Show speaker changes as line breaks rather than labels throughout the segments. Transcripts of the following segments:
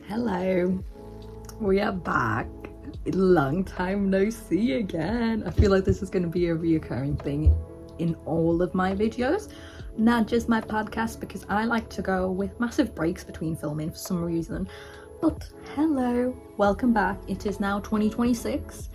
Hello, we are back. Long time no see again. I feel like this is going to be a reoccurring thing in all of my videos, not just my podcast, because I like to go with massive breaks between filming for some reason. But hello, welcome back. It is now 2026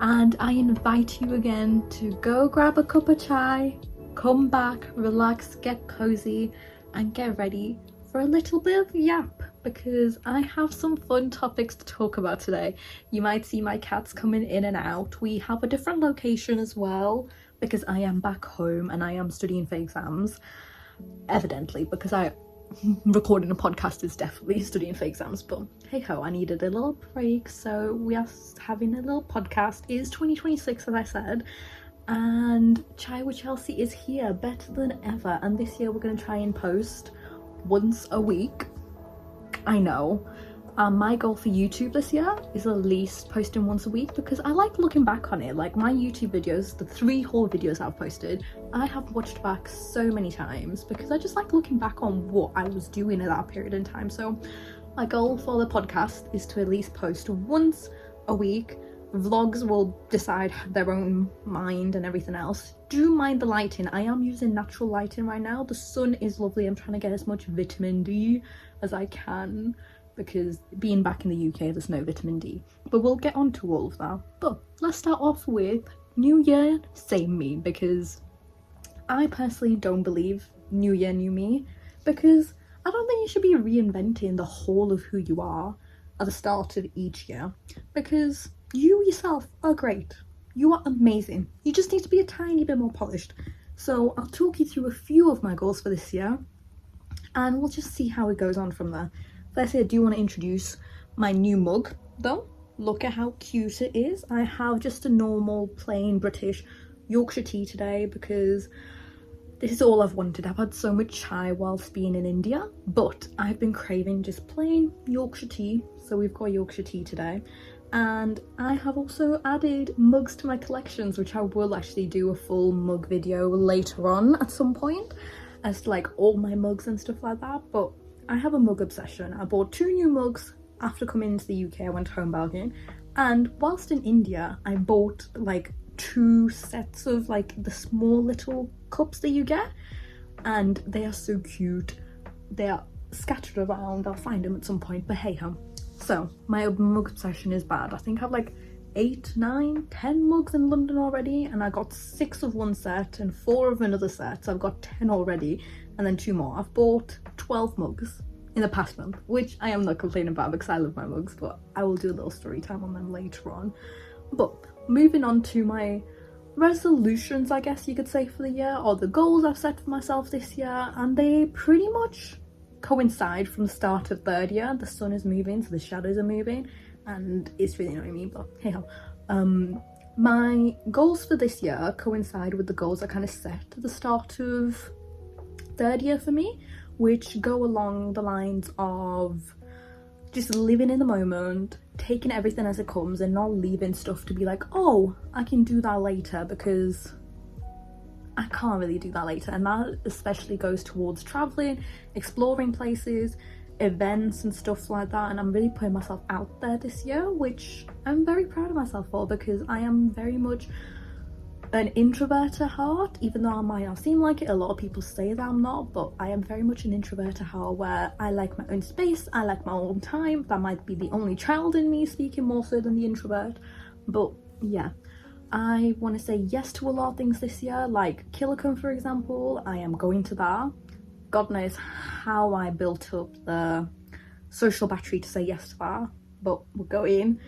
and I invite you again to go grab a cup of chai, come back, relax, get cozy and get ready for a little bit of yap, because I have some fun topics to talk about today. You might see my cats coming in and out. We have a different location as well because I am back home and I am studying for exams, evidently, because recording a podcast is definitely studying for exams, but hey ho, I needed a little break, so we are having a little podcast. It is 2026, as I said, and Chai with Chelsea is here, better than ever, and this year we're going to try and post once a week. I know. My goal for YouTube this year is at least posting once a week, because I like looking back on it. Like my YouTube videos, the 3 whole videos I've posted, I have watched back so many times because I just like looking back on what I was doing at that period in time. So my goal for the podcast is to at least post once a week. Vlogs will decide their own mind and everything else. Do mind the lighting. I am using natural lighting right now. The sun is lovely. I'm trying to get as much vitamin D as I can, because being back in the UK, there's no vitamin D. But we'll get on to all of that. But let's start off with New Year, same me, because I personally don't believe New Year, new me, because I don't think you should be reinventing the whole of who you are at the start of each year, because you yourself are great. You are amazing. You just need to be a tiny bit more polished. So I'll talk you through a few of my goals for this year and we'll just see how it goes on from there. Firstly, I do want to introduce my new mug though. Look at how cute it is. I have just a normal plain British Yorkshire tea today because this is all I've wanted. I've had so much chai whilst being in India, but I've been craving just plain Yorkshire tea. So we've got Yorkshire tea today. And I have also added mugs to my collections, which I will actually do a full mug video later on at some point, as to like all my mugs and stuff like that. But I have a mug obsession. I bought 2 new mugs after coming into the UK. I went home bargain, and whilst in India I bought like 2 sets of like the small little cups that you get, and they are so cute. They are scattered around. I'll find them at some point, but hey ho. So my mug obsession is bad. I think I have like 8, 9, 10 mugs in London already, and I got 6 of one set and 4 of another set, so I've got 10 already, and then 2 more. I've bought 12 mugs in the past month, which I am not complaining about because I love my mugs, but I will do a little story time on them later on. But moving on to my resolutions, I guess you could say, for the year, or the goals I've set for myself this year, and they pretty much coincide from the start of 3rd year. The sun is moving, so the shadows are moving, and it's really annoying me, but hey ho. My goals for this year coincide with the goals I kind of set at the start of 3rd year for me, which go along the lines of just living in the moment, taking everything as it comes, and not leaving stuff to be like, oh, I can do that later, because I can't really do that later. And that especially goes towards traveling, exploring places, events and stuff like that. And I'm really putting myself out there this year, which I'm very proud of myself for, because I am very much an introvert at heart, even though I might not seem like it. A lot of people say that I'm not, but I am very much an introvert at heart, where I like my own space, I like my own time. That might be the only child in me speaking more so than the introvert, but yeah, I want to say yes to a lot of things this year, like Killicum, for example. I am going to that. God knows how I built up the social battery to say yes to that, but we're going.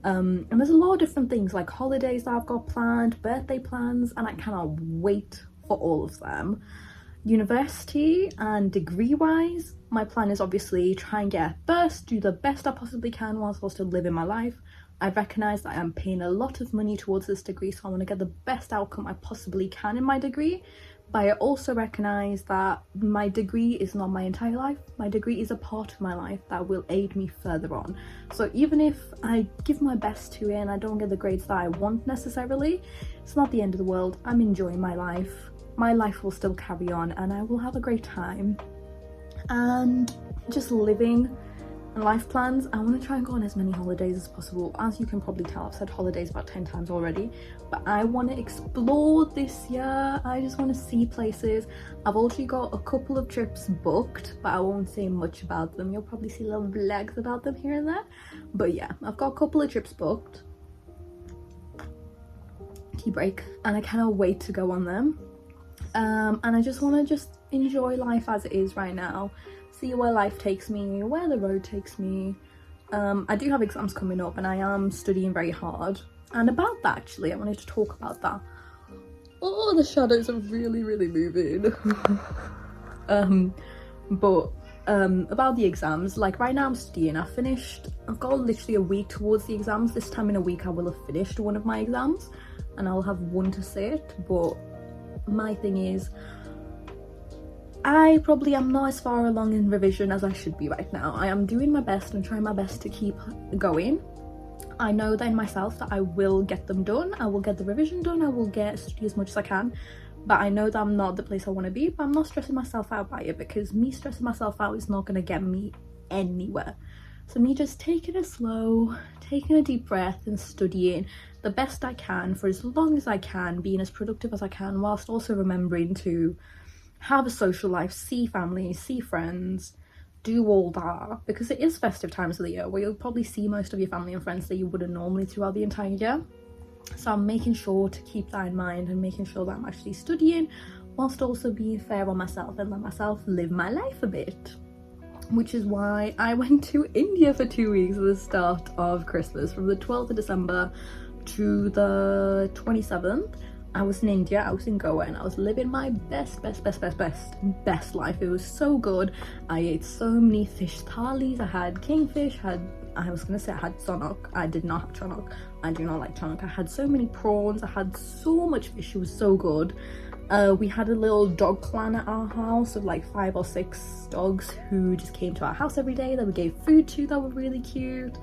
And there's a lot of different things like holidays that I've got planned, birthday plans, and I cannot wait for all of them. University and degree wise, my plan is obviously try and get first, do the best I possibly can whilst also living my life. I recognise that I'm paying a lot of money towards this degree, so I want to get the best outcome I possibly can in my degree. But I also recognise that my degree is not my entire life. My degree is a part of my life that will aid me further on. So even if I give my best to it and I don't get the grades that I want necessarily, it's not the end of the world. I'm enjoying my life. My life will still carry on and I will have a great time. And just living life plans, I want to try and go on as many holidays as possible. As you can probably tell, I've said holidays about 10 times already, but I want to explore this year. I just want to see places. I've already got a couple of trips booked, but I won't say much about them. You'll probably see little vlogs about them here and there, but yeah, I've got a couple of trips booked. Tea break, and I cannot wait to go on them. And I just want to just enjoy life as it is right now, see where life takes me, where the road takes me. I do have exams coming up and I am studying very hard, and about that actually I wanted to talk about that. Oh, the shadows are really moving. About the exams, like right now I'm studying. I've got literally a week towards the exams. This time in a week I will have finished one of my exams and I'll have one to sit. But my thing is, I probably am not as far along in revision as I should be right now. I am doing my best and trying my best to keep going. I know that in myself that I will get them done. I will get the revision done. I will study as much as I can. But I know that I'm not the place I want to be, but I'm not stressing myself out by it, because me stressing myself out is not going to get me anywhere. So me just taking it slow, taking a deep breath and studying the best I can for as long as I can, being as productive as I can, whilst also remembering to have a social life, see family, see friends, do all that, because it is festive times of the year where you'll probably see most of your family and friends that you wouldn't normally throughout the entire year. So I'm making sure to keep that in mind and making sure that I'm actually studying whilst also being fair on myself and let myself live my life a bit. Which is why I went to India for 2 weeks at the start of Christmas, from the 12th of December to the 27th. I was in India, I was in Goa, and I was living my best life. It was so good. I ate so many fish thalis. I had kingfish, I was gonna say I had chonok. I did not have chonok. I do not like chonok. I had so many prawns. I had so much fish. It was so good. We had a little dog clan at our house of like 5 or 6 dogs who just came to our house every day that we gave food to, that were really cute.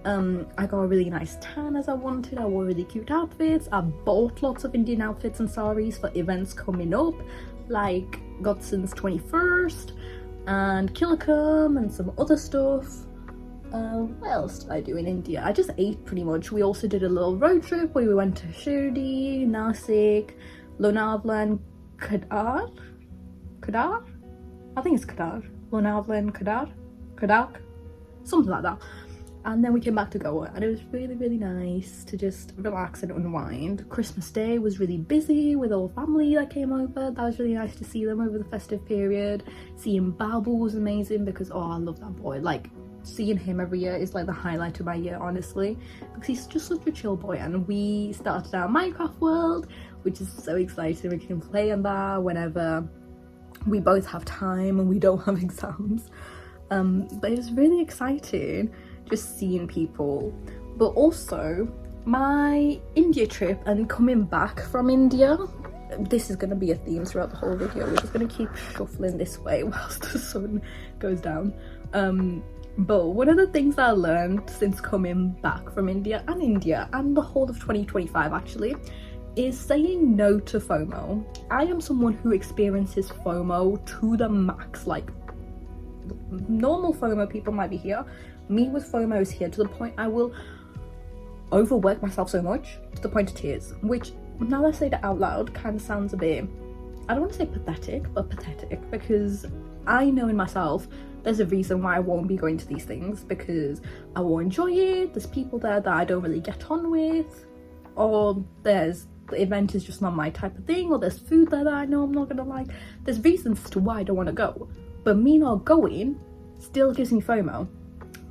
I got a really nice tan as I wanted. I wore really cute outfits. I bought lots of Indian outfits and saris for events coming up, like Godson's 21st and Kilakam and some other stuff. What else did I do in India? I just ate pretty much. We also did a little road trip where we went to Shirdi, Nasik, Lonavala and Kadar? I think it's Kadar. Lonavala and Kadak? Something like that. And then we came back to Goa, and it was really nice to just relax and unwind. Christmas Day was really busy with all family that came over. That was really nice to see them over the festive period. Seeing Babu was amazing because, oh, I love that boy. Like, seeing him every year is like the highlight of my year, honestly, because he's just such a chill boy. And we started our Minecraft world, which is so exciting. We can play on that whenever we both have time and we don't have exams. But it was really exciting just seeing people. But also my India trip and coming back from India, this is going to be a theme throughout the whole video. We're just going to keep shuffling this way whilst the sun goes down. But one of the things that I learned since coming back from India and the whole of 2025 actually, is saying no to FOMO. I am someone who experiences FOMO to the max. Like, normal FOMO people might be here. Me with FOMO is here to the point I will overwork myself so much to the point of tears, which, now that I say that out loud, kind of sounds a bit, I don't want to say pathetic, but pathetic, because I know in myself there's a reason why I won't be going to these things, because I won't enjoy it. There's people there that I don't really get on with, or the event is just not my type of thing, or there's food there that I know I'm not gonna like. There's reasons as to why I don't want to go, but me not going still gives me FOMO,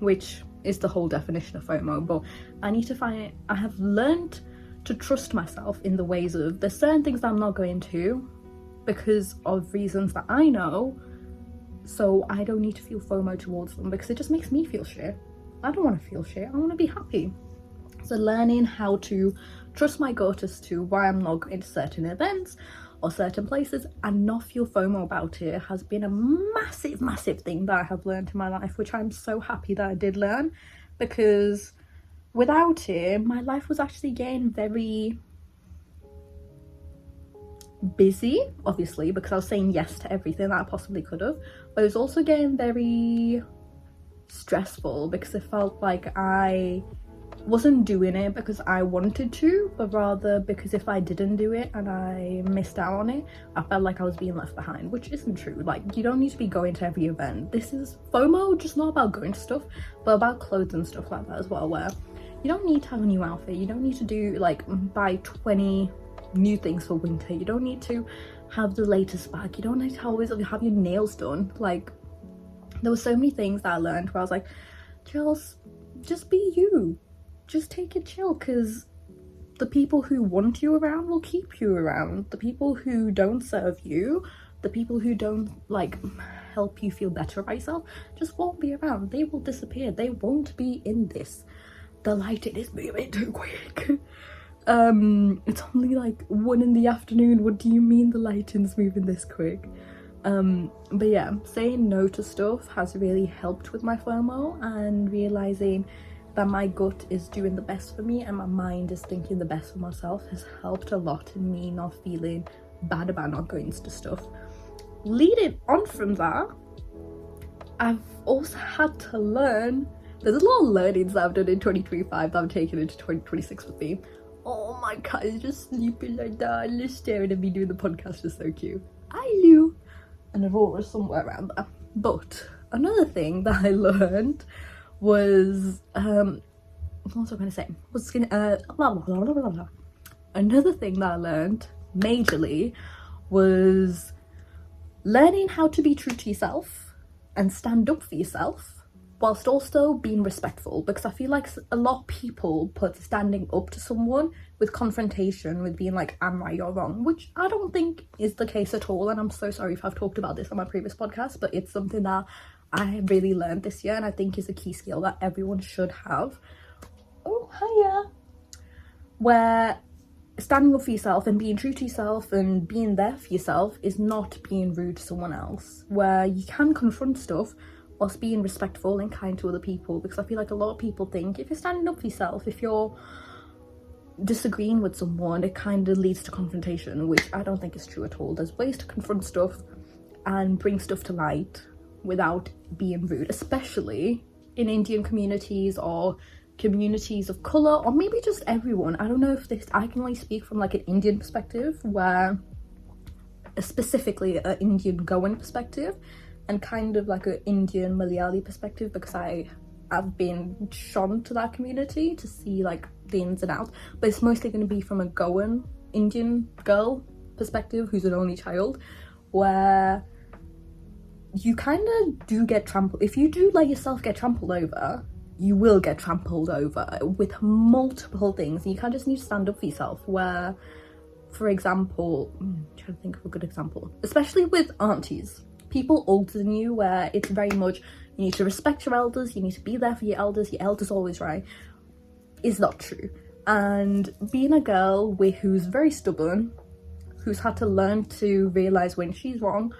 which is the whole definition of FOMO. But I have learned to trust myself in the ways of, there's certain things that I'm not going to because of reasons that I know, so I don't need to feel FOMO towards them, because it just makes me feel shit. I don't want to feel shit. I want to be happy. So learning how to trust my gut as to why I'm not going to certain events or certain places and not feel FOMO about it has been a massive thing that I have learned in my life, which I'm so happy that I did learn, because without it, my life was actually getting very busy, obviously, because I was saying yes to everything that I possibly could have, but it was also getting very stressful because it felt like I wasn't doing it because I wanted to, but rather because if I didn't do it and I missed out on it, I felt like I was being left behind, which isn't true. Like, you don't need to be going to every event. This is FOMO, just not about going to stuff, but about clothes and stuff like that as well, where you don't need to have a new outfit, you don't need to do like buy 20 new things for winter, you don't need to have the latest bag, you don't need to always have your nails done. Like, there were so many things that I learned where I was like, Chels, just be you, just take it chill, because the people who want you around will keep you around. The people who don't serve you, the people who don't like help you feel better about yourself, just won't be around. They will disappear. They won't be in this. The lighting is moving too quick. It's only like 1 in the afternoon. What do you mean the lighting's moving this quick? But yeah, saying no to stuff has really helped with my FOMO, and realizing that my gut is doing the best for me and my mind is thinking the best for myself has helped a lot in me not feeling bad about not going to stuff. Leading on from that, I've also had to learn, there's a lot of learnings that I've done in 2025 that I'm taking into 2026 with me. Oh, my cat is just sleeping like that and just staring at me doing the podcast is so cute. I knew. And Aurora's somewhere around there. But another thing that I learned was, what was I going to say? Another thing that I learned majorly was learning how to be true to yourself and stand up for yourself, whilst also being respectful, because I feel like a lot of people put standing up to someone with confrontation, with being like, I'm right, you're wrong, which I don't think is the case at all. And I'm so sorry if I've talked about this on my previous podcast, but it's something that I have really learned this year and I think is a key skill that everyone should have. Oh, hiya. Where standing up for yourself and being true to yourself and being there for yourself is not being rude to someone else, where you can confront stuff whilst being respectful and kind to other people, because I feel like a lot of people think if you're standing up for yourself, if you're disagreeing with someone, it kind of leads to confrontation, which I don't think is true at all. There's ways to confront stuff and bring stuff to light without being rude, especially in Indian communities or communities of colour, or maybe just everyone. I don't know if this, I can only speak from like an Indian perspective, where specifically an Indian Goan perspective and kind of like an Indian Malayali perspective, because I've been shown to that community to see like the ins and outs, but it's mostly going to be from a Goan Indian girl perspective who's an only child, where you kind of do get trampled. If you do let yourself get trampled over, you will get trampled over with multiple things. You kind of just need to stand up for yourself, where, for example, I'm trying to think of a good example, especially with aunties, people older than you, where it's very much you need to respect your elders, you need to be there for your elders always right, is not true. And being a girl who's very stubborn, who's had to learn to realise when she's wrong,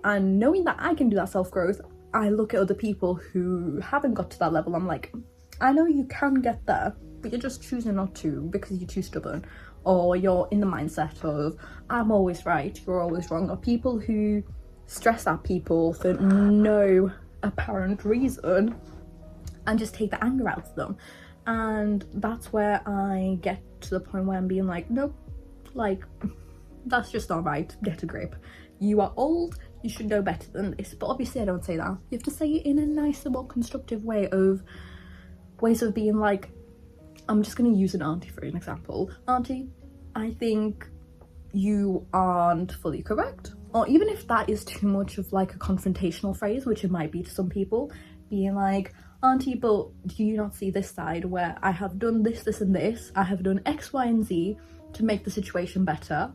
and knowing that I can do that self-growth, I look at other people who haven't got to that level, I'm like, I know you can get there, but you're just choosing not to because you're too stubborn, or you're in the mindset of I'm always right, you're always wrong, or people who stress at people for no apparent reason and just take the anger out of them. And that's where I get to the point where I'm being like, nope, like, that's just not right, get a grip. You are old, you should know better than this. But obviously I don't say that. You have to say it in a nicer, more constructive way, of ways of being like, I'm just going to use an auntie for an example. Auntie, I think you aren't fully correct. Or even if that is too much of like a confrontational phrase, which it might be to some people, being like, auntie, but do you not see this side where I have done this, this and this, I have done X, Y and Z to make the situation better,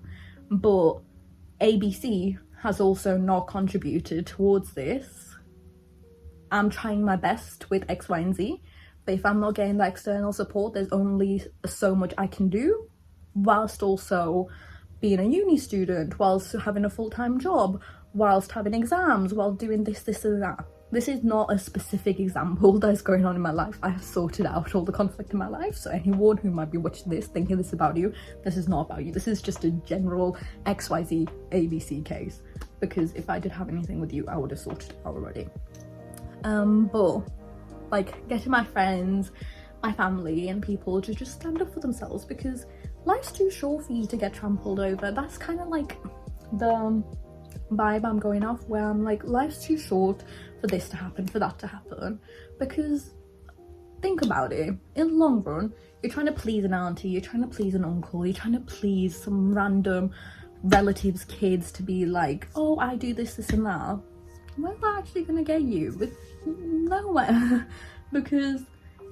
but ABC has also not contributed towards this. I'm trying my best with X, Y and Z, but if I'm not getting that external support, there's only so much I can do, whilst also being a uni student, whilst having a full-time job, whilst having exams, while doing this, this and that. This is not a specific example that's going on in my life. I have sorted out all the conflict in my life, so anyone who might be watching this thinking this is about you, this is not about you. This is just a general XYZ ABC case, because if I did have anything with you, I would have sorted it out already. But like getting my friends, my family and people to just stand up for themselves, because life's too short for you to get trampled over. That's kind of like the vibe I'm going off, where I'm like, life's too short for this to happen, for that to happen. Because think about it, in the long run, you're trying to please an auntie, you're trying to please an uncle, you're trying to please some random relatives' kids to be like, oh, I do this, this and that. Where's that actually gonna get you? With nowhere. Because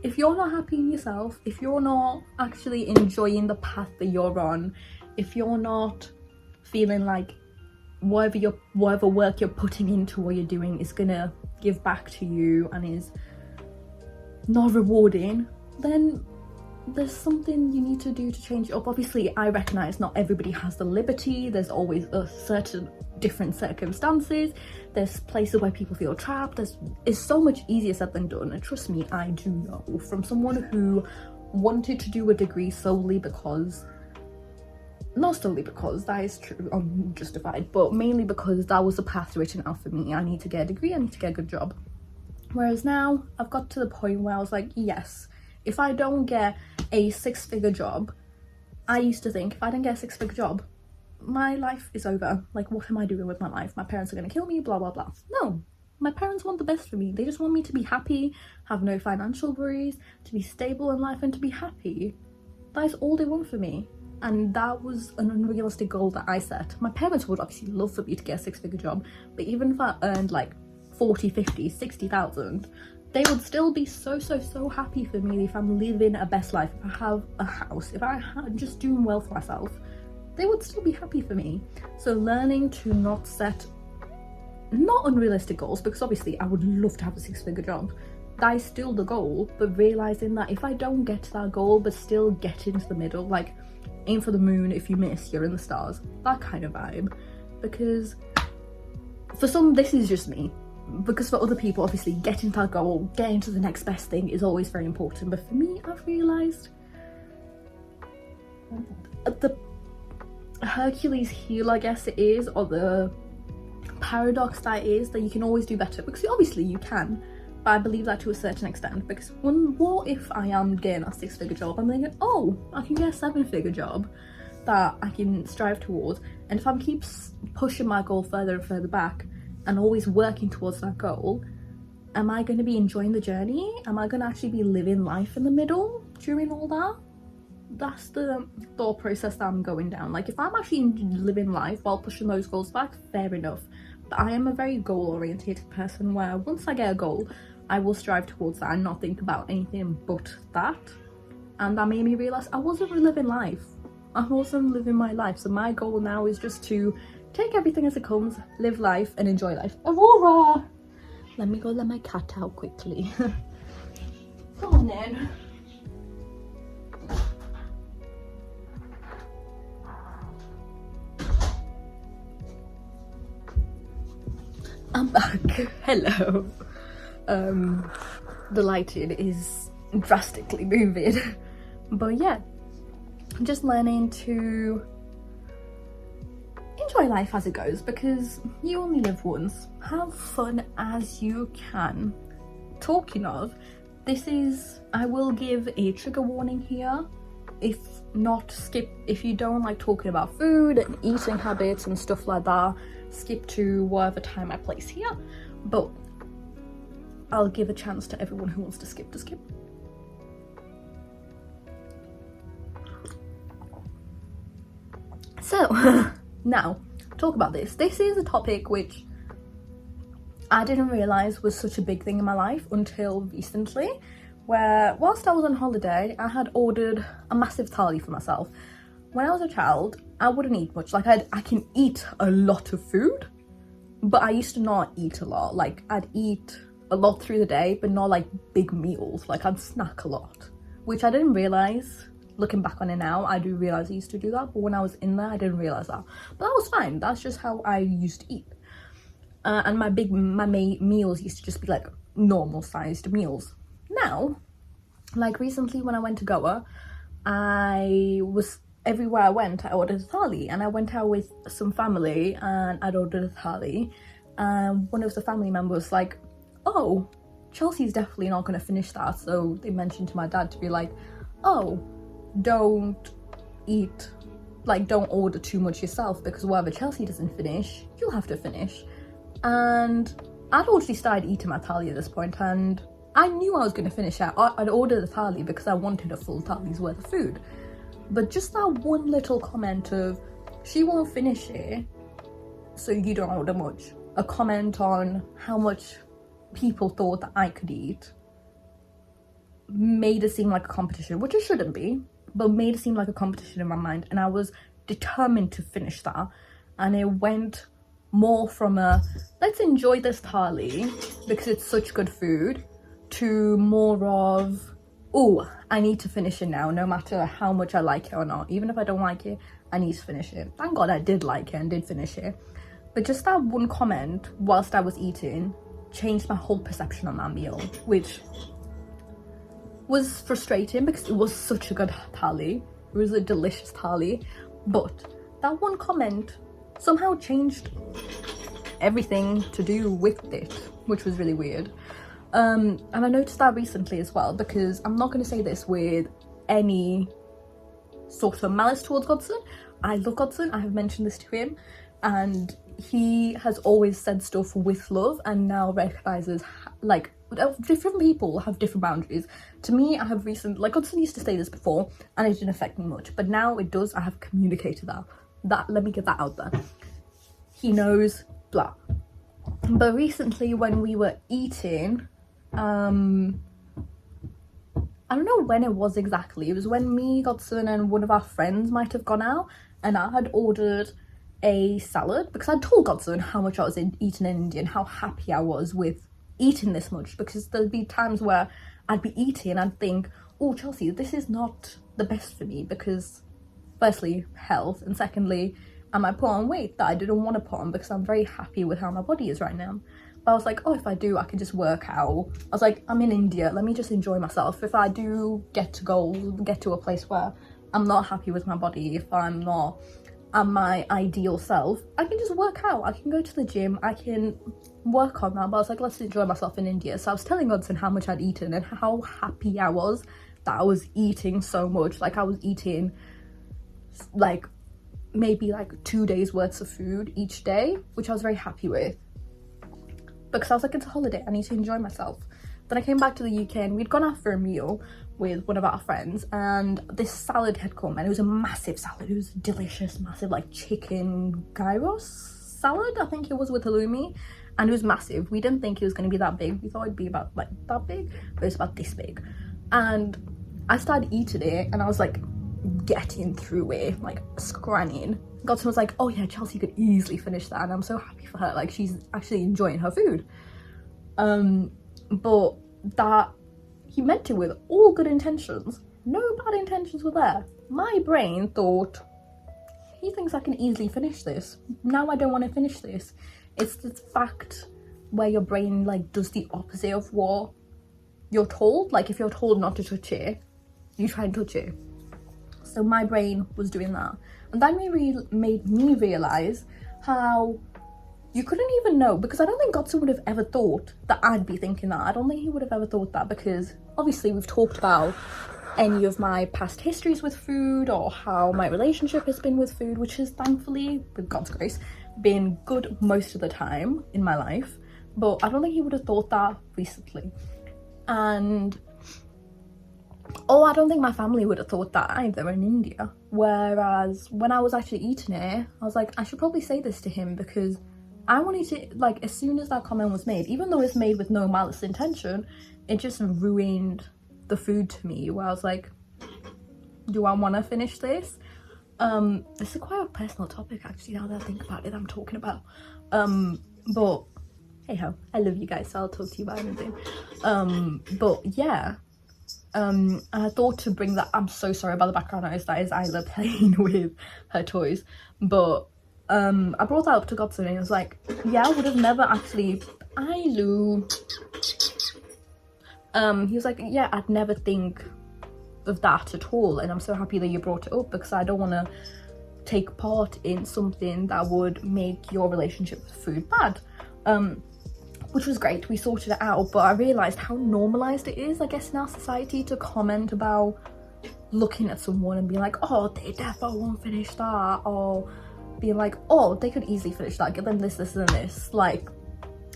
if you're not happy in yourself, if you're not actually enjoying the path that you're on, if you're not feeling like whatever work you're putting into what you're doing is gonna give back to you and is not rewarding, then there's something you need to do to change it up. Obviously, I recognize not everybody has the liberty. There's always a certain different circumstances. There's places where people feel trapped. It's so much easier said than done, and trust me, I do know from someone who wanted to do a degree solely because, not solely because that is true, I'm justified, but mainly because that was the path written out for me. I need to get a degree, I need to get a good job. Whereas now I've got to the point where I was like, yes, if I don't get a 6-figure job, I used to think if I didn't get a 6-figure job, my life is over. Like, what am I doing with my life? My parents are going to kill me, blah, blah, blah. No, my parents want the best for me. They just want me to be happy, have no financial worries, to be stable in life and to be happy. That is all they want for me. And that was an unrealistic goal that I set. My parents would obviously love for me to get a 6-figure job, but even if I earned like 40, 50, 60,000, they would still be so happy for me if I'm living a best life, if I have a house, if I'm just doing well for myself. They would still be happy for me. So learning to not set, not unrealistic goals, because obviously I would love to have a 6-figure job. That is still the goal, but realizing that if I don't get to that goal, but still get into the middle, like aim for the moon, if you miss, you're in the stars, that kind of vibe. Because for some, this is just me. Because for other people, obviously, getting to that goal, getting to the next best thing is always very important. But for me, I've realised the Hercules heel, I guess it is, or the paradox that is, that you can always do better. Because obviously you can, but I believe that to a certain extent. Because what if I am getting a 6-figure job, I'm thinking, oh, I can get a 7-figure job that I can strive towards. And if I keep pushing my goal further and further back, and always working towards that goal, am I going to be enjoying the journey? Am I going to actually be living life in the middle during all that? That's the thought process that I'm going down. Like, if I'm actually living life while pushing those goals back, fair enough. But I am a very goal-oriented person, where once I get a goal, I will strive towards that and not think about anything but that. And that made me realise I wasn't living life. I wasn't living my life. So my goal now is just to take everything as it comes, live life and enjoy life. Aurora! Let me go let my cat out quickly. Come on then. I'm back. Hello. The lighting is drastically moving. But yeah, I'm just learning to enjoy life as it goes, because you only live once. Have fun as you can. Talking of, I will give a trigger warning here. If you don't like talking about food and eating habits and stuff like that, skip to whatever time I place here. But I'll give a chance to everyone who wants to skip. So now, talk about this. This is a topic which I didn't realise was such a big thing in my life until recently, where whilst I was on holiday, I had ordered a massive thali for myself. When I was a child, I wouldn't eat much. Like, I can eat a lot of food, but I used to not eat a lot. Like, I'd eat a lot through the day, but not like big meals. Like, I'd snack a lot, which I didn't realise. Looking back on it now, I do realise I used to do that, but when I was in there, I didn't realise that. But that was fine. That's just how I used to eat. And my meals used to just be like normal sized meals. Now, like recently when I went to Goa, everywhere I went, I ordered a thali, and I went out with some family and I'd ordered a thali. And one of the family members was like, oh, Chelsea's definitely not going to finish that. So they mentioned to my dad to be like, oh, don't eat, like, don't order too much yourself, because whatever Chelsea doesn't finish, you'll have to finish. And I'd already started eating my thali at this point, and I knew I was going to finish it. I'd ordered the thali because I wanted a full thali's worth of food. But just that one little comment of, she won't finish it, so you don't order much. A comment on how much people thought that I could eat made it seem like a competition, which it shouldn't be, but made it seem like a competition in my mind. And I was determined to finish that. And it went more from a, let's enjoy this thali because it's such good food, to more of, oh, I need to finish it now, no matter how much I like it or not. Even if I don't like it, I need to finish it. Thank God I did like it and did finish it. But just that one comment whilst I was eating changed my whole perception on that meal, which was frustrating because it was such a good thali. It was a delicious thali. But that one comment somehow changed everything to do with it, which was really weird. And I noticed that recently as well, because I'm not going to say this with any sort of malice towards Godson. I love Godson, I have mentioned this to him, and he has always said stuff with love and now recognises, like, different people have different boundaries. To me, I have like, Godson used to say this before and it didn't affect me much, but now it does. I have communicated that, let me get that out there. He knows, blah. But recently when we were eating, I don't know when it was exactly. It was when me, Godson, and one of our friends might have gone out, and I had ordered a salad because I told Godson how much I was eating in India and how happy I was with eating this much, because there'd be times where I'd be eating and I'd think, oh, Chelsea, this is not the best for me, because firstly, health, and secondly, I might put on weight that I didn't want to put on because I'm very happy with how my body is right now. But I was like, oh, if I do, I can just work out. I was like, I'm in India, let me just enjoy myself. If I do get to a place where I'm not happy with my body, if I'm not at my ideal self, I can just work out. I can go to the gym, I can work on that. But I was like, let's enjoy myself in India. So I was telling Godson how much I'd eaten and how happy I was that I was eating so much. Like, I was eating like maybe like 2 days worth of food each day, which I was very happy with, because I was like, it's a holiday, I need to enjoy myself. Then I came back to the UK and we'd gone out for a meal with one of our friends, and this salad had come, and it was a massive salad. It was delicious, massive, like chicken gyros salad, I think it was, with halloumi, and it was massive. We didn't think it was going to be that big. We thought it'd be about like that big, but it's about this big. And I started eating it and I was like getting through it, like scranning. Godson was like, oh yeah, Chelsea could easily finish that, and I'm so happy for her, like she's actually enjoying her food. But that, he meant it with all good intentions, no bad intentions were there. My brain thought, he thinks I can easily finish this, now I don't want to finish this. It's this fact where your brain like does the opposite of what you're told. Like, if you're told not to touch it, you try and touch it. So my brain was doing that, and that made me realize how you couldn't even know, because I don't think Godson would have ever thought that I'd be thinking that. I don't think he would have ever thought that, because obviously we've talked about any of my past histories with food, or how my relationship has been with food, which has thankfully, with God's grace, been good most of the time in my life. But I don't think he would have thought that recently. And I don't think my family would have thought that either in India. Whereas when I was actually eating it, I was like, I should probably say this to him, because I wanted to, like, as soon as that comment was made, even though it's made with no malice intention, it just ruined the food to me, where I was like, do I want to finish this? This is quite a personal topic, actually, now that I think about it, I'm talking about. But hey ho, I love you guys, so I'll talk to you about anything. But yeah, I thought to bring that. I'm so sorry about the background noise. That is Isla playing with her toys. But I brought that up to Godson, and he was like, yeah, I would have never actually, he was like, yeah, I'd never think of that at all, and I'm so happy that you brought it up, because I don't want to take part in something that would make your relationship with food bad. which was great. We sorted it out, but I realised how normalised it is, I guess, in our society to comment about looking at someone and be like, oh, they definitely won't finish that, or being like, oh, they could easily finish that, give them this, this and this. Like,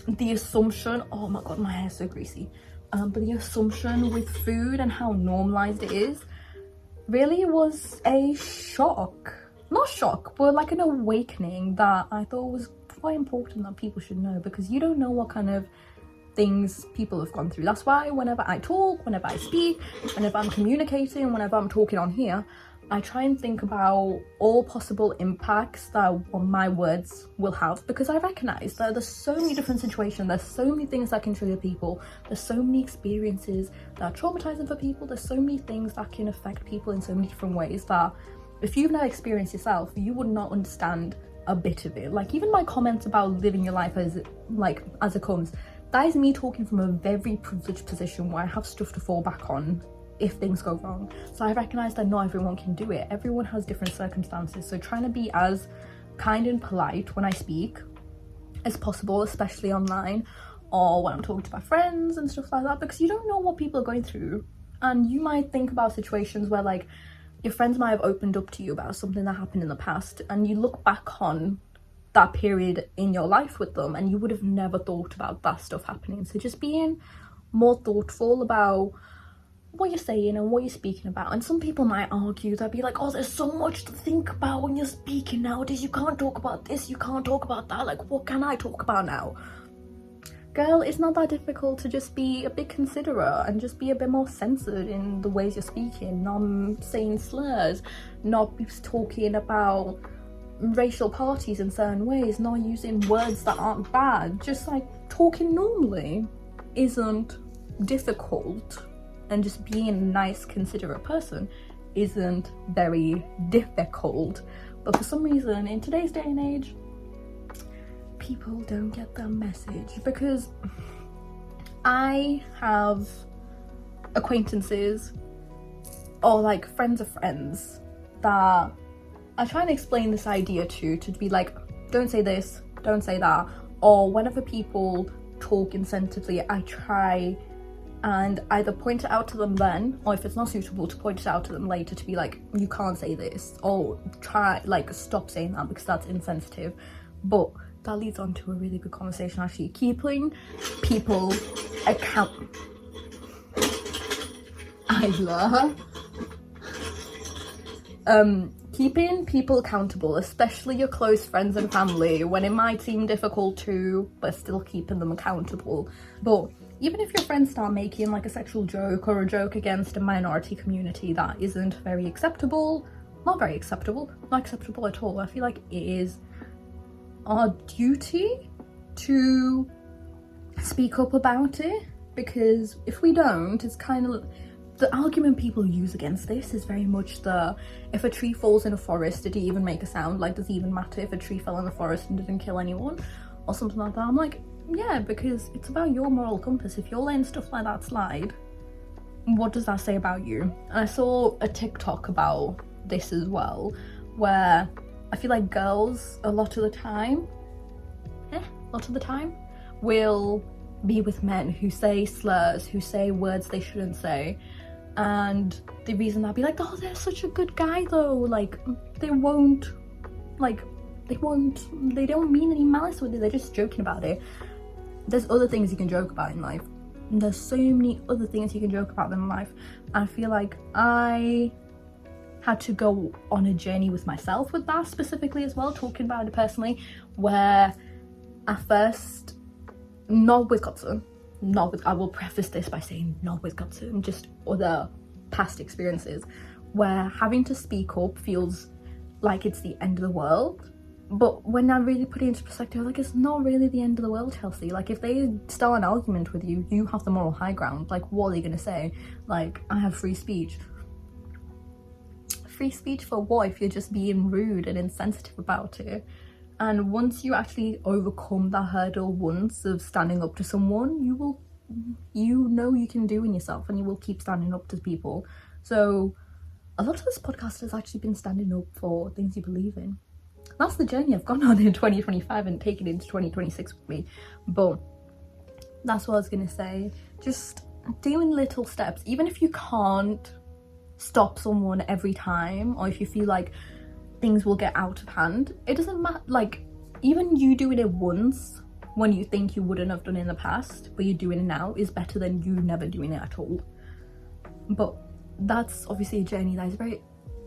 the assumption, oh my god, my hair's so greasy, but the assumption with food and how normalised it is really was a shock. Not shock, but like an awakening that I thought was quite important that people should know, because you don't know what kind of things people have gone through. That's why whenever I talk, whenever I speak, whenever I'm communicating, whenever I'm talking on here, I try and think about all possible impacts that my words will have, because I recognise that there's so many different situations, there's so many things that can trigger people, there's so many experiences that are traumatising for people, there's so many things that can affect people in so many different ways that if you've not experienced yourself, you would not understand a bit of it. Like, even my comments about living your life as it comes, that is me talking from a very privileged position where I have stuff to fall back on if things go wrong. So I recognise that not everyone can do it. Everyone has different circumstances. So trying to be as kind and polite when I speak as possible, especially online or when I'm talking to my friends and stuff like that, because you don't know what people are going through. And you might think about situations where, like, your friends might have opened up to you about something that happened in the past, and you look back on that period in your life with them and you would have never thought about that stuff happening. So just being more thoughtful about what you're saying and what you're speaking about. And some people might argue, they'll be like, oh, there's so much to think about when you're speaking nowadays, you can't talk about this, you can't talk about that, like, what can I talk about now? Girl, it's not that difficult to just be a bit considerate and just be a bit more censored in the ways you're speaking, not saying slurs, not talking about racial parties in certain ways, not using words that aren't bad. Just like talking normally isn't difficult, and just being a nice, considerate person isn't very difficult. But for some reason in today's day and age, people don't get that message, because I have acquaintances or like friends of friends that I try and explain this idea to be like, don't say this, don't say that. Or whenever people talk insensitively, I try and either point it out to them then, or if it's not suitable, to point it out to them later, to be like, you can't say this, or try, like, stop saying that because that's insensitive. But that leads on to a really good conversation, actually. Keeping people keeping people accountable, especially your close friends and family, when it might seem difficult to, but still keeping them accountable. But even if your friends start making like a sexual joke or a joke against a minority community that isn't very acceptable, not acceptable at all, I feel like it is our duty to speak up about it, because if we don't, it's kind of the argument people use against this is very much the, if a tree falls in a forest, did it even make a sound? Like, does it even matter if a tree fell in the forest and didn't kill anyone or something like that? I'm like, yeah, because it's about your moral compass. If you're letting stuff like that slide, what does that say about you? And I saw a TikTok about this as well, where I feel like girls a lot of the time will be with men who say slurs, who say words they shouldn't say, and the reason they'll be like, oh, they're such a good guy though, like they don't mean any malice with it, they're just joking about it. There's other things you can joke about in life. There's so many other things you can joke about in life. I feel like I had to go on a journey with myself with that specifically as well, talking about it personally, where at first, not with Godson, I will preface this by saying not with Godson, just other past experiences where having to speak up feels like it's the end of the world. But when I really put it into perspective, like, it's not really the end of the world, Chelsea. Like, if they start an argument with you, you have the moral high ground. Like, what are they gonna say? Like, I have free speech. Free speech for what if you're just being rude and insensitive about it? And once you actually overcome that hurdle once of standing up to someone, you know you can do in yourself, and you will keep standing up to people. So a lot of this podcast has actually been standing up for things you believe in. That's the journey I've gone on in 2025 and taken into 2026 with me. But That's what I was gonna say. Just doing little steps, even if you can't stop someone every time, or if you feel like things will get out of hand, it doesn't matter. Like, even you doing it once when you think you wouldn't have done it in the past, but you're doing it now, is better than you never doing it at all. But that's obviously a journey that is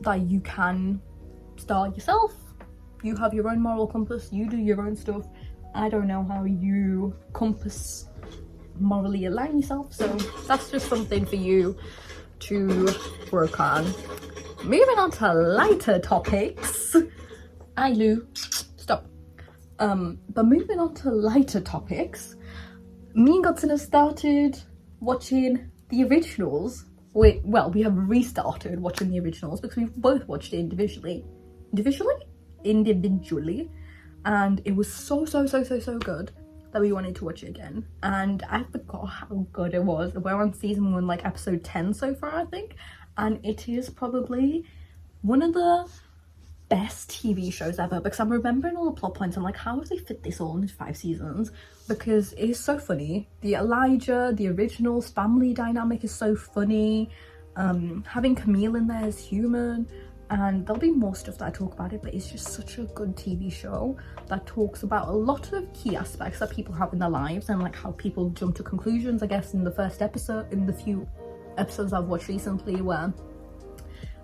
that you can start yourself. You have your own moral compass, you do your own stuff. I don't know how you compass morally align yourself, so that's just something for you to work on. Moving on to lighter topics. Lou, stop. But moving on to lighter topics, me and Godson have started watching the originals. We have restarted watching the originals because we've both watched it individually, and it was so good that we wanted to watch it again. And I forgot how good it was. We're on season 1, like episode 10 so far, I think, and it is probably one of the best TV shows ever, because I'm remembering all the plot points. I'm like, how have they fit this all in 5 seasons? Because it is so funny. The original's family dynamic is so funny. Having Camille in there is human, and there'll be more stuff that I talk about it, but it's just such a good TV show that talks about a lot of key aspects that people have in their lives, and like how people jump to conclusions, I guess, in the few episodes I've watched recently, where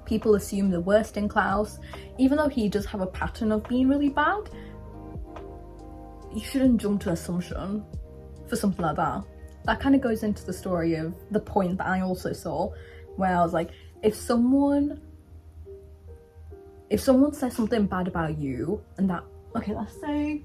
people assume the worst in Klaus. Even though he does have a pattern of being really bad, you shouldn't jump to assumption for something like that. That kind of goes into the story of the point that I also saw, where I was like, if someone says something bad about you, and that, okay, let's say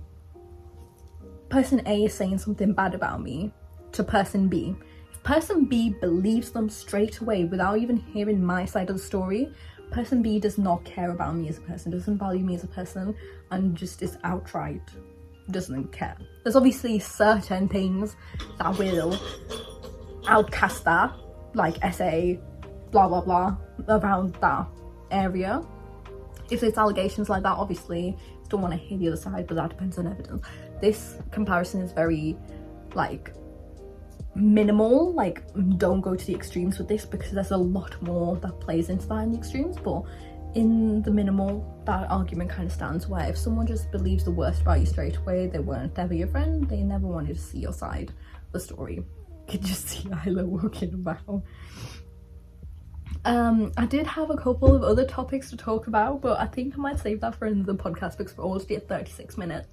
person A is saying something bad about me to person B. If person B believes them straight away without even hearing my side of the story, person B does not care about me as a person, doesn't value me as a person, and just is outright doesn't care. There's obviously certain things that will outcast that, like SA, blah blah blah, around that area. If it's allegations like that, obviously don't want to hear the other side, but that depends on evidence. This comparison is very like minimal, like don't go to the extremes with this, because there's a lot more that plays into that in the extremes. But in the minimal, that argument kind of stands, where if someone just believes the worst about you straight away, they weren't ever your friend, they never wanted to see your side of the story. You could just see Isla walking about. I did have a couple of other topics to talk about, but I think I might save that for another podcast because we're already at 36 minutes.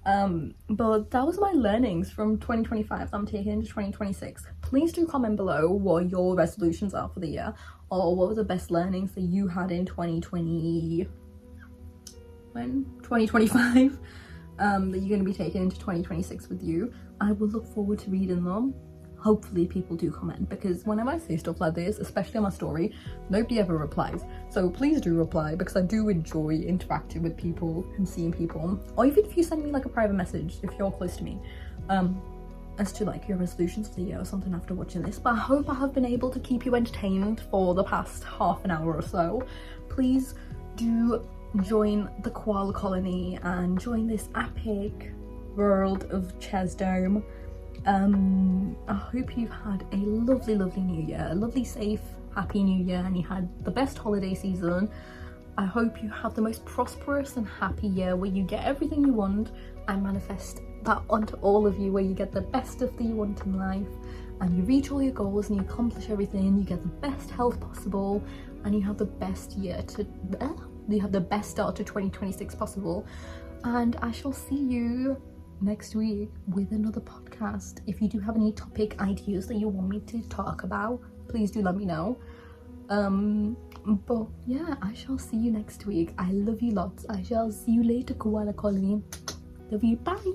But that was my learnings from 2025 that I'm taking into 2026. Please do comment below what your resolutions are for the year, or what were the best learnings that you had in 2025 that you're going to be taking into 2026 with you. I will look forward to reading them. Hopefully people do comment, because whenever I say stuff like this, especially on my story, nobody ever replies. So please do reply, because I do enjoy interacting with people and seeing people, or even if you send me like a private message if you're close to me, as to like your resolutions for the year or something after watching this. But I hope I have been able to keep you entertained for the past half an hour or so. Please do join the koala colony and join this epic world of Chesdome. I hope you've had a lovely new year, a lovely, safe, happy new year, and you had the best holiday season. I hope you have the most prosperous and happy year, where you get everything you want. I manifest that onto all of you, where you get the best stuff that you want in life, and you reach all your goals and you accomplish everything. You get the best health possible, and you have the best you have the best start to 2026 possible. And I shall see you next week with another podcast. If you do have any topic ideas that you want me to talk about, please do let me know. But yeah, I shall see you next week. I love you lots. I shall see you later, koala colony. Love you, bye.